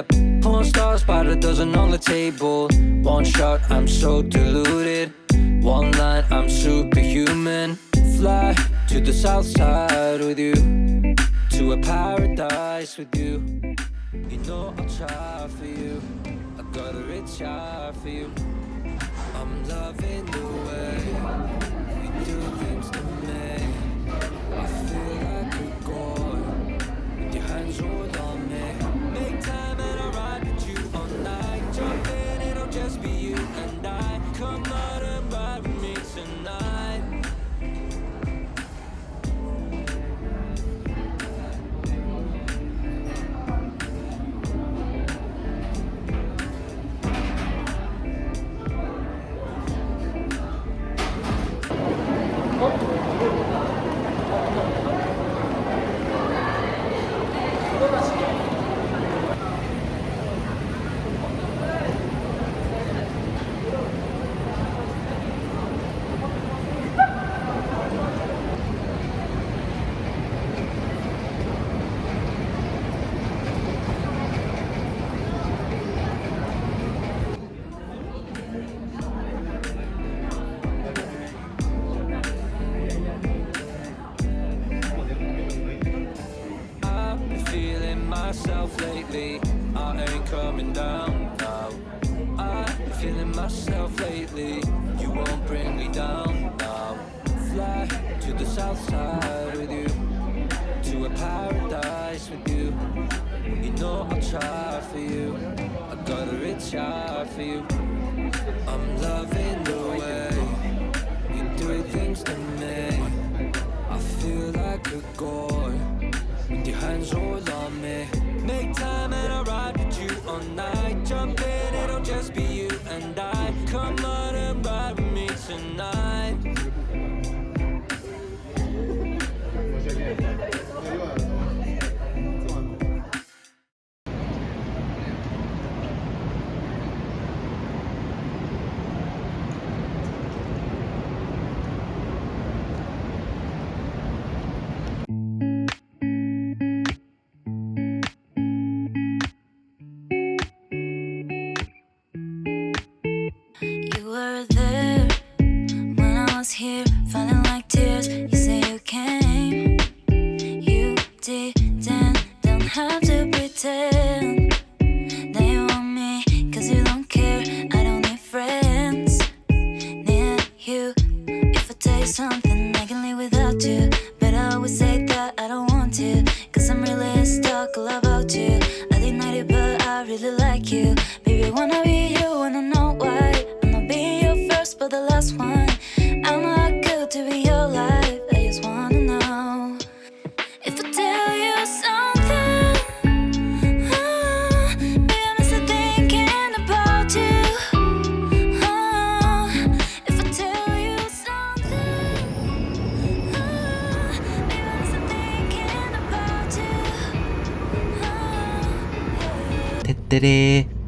step. Porn stars by the dozen on the table. One shot, I'm so deluded. One line, I'm superhuman. Fly to the south side with you, to a paradise with you. You know I'll try for you. I got a rich eye for you. I'm loving the way you do things to me. I feel like a god with your hands all on me. Make time and I'll ride with you all night. Jump in, it'll just be you and I. Come out and ride with me tonight. Myself lately, I ain't coming down now. I've been feeling myself lately. You won't bring me down now. Fly to the south side with you, to a paradise with you. You know I'll try for you. I got a rich eye for you. I'm loving the way you do things to me. I feel like a god with your hands all on me. Make time and I'll ride with you all night. Jump in, it'll just be you and I. Come on and ride with me tonight. Here, falling like tears. You say you came. You didn't, don't have to pretend that you want me, cause you don't care. I don't need friends near you. If I tell you something, I can live without you, but I always say that I don't want to, cause I'm really stuck all about you. I deny it, but I really like you. Baby, I wanna be you, wanna know why. I'm not being your first, but the last one. I'm not good to be your life. I just wanna know if I tell you something. Baby, I'm still thinking about you. If I tell you something. Baby, I'm still thinking about you. てってれー。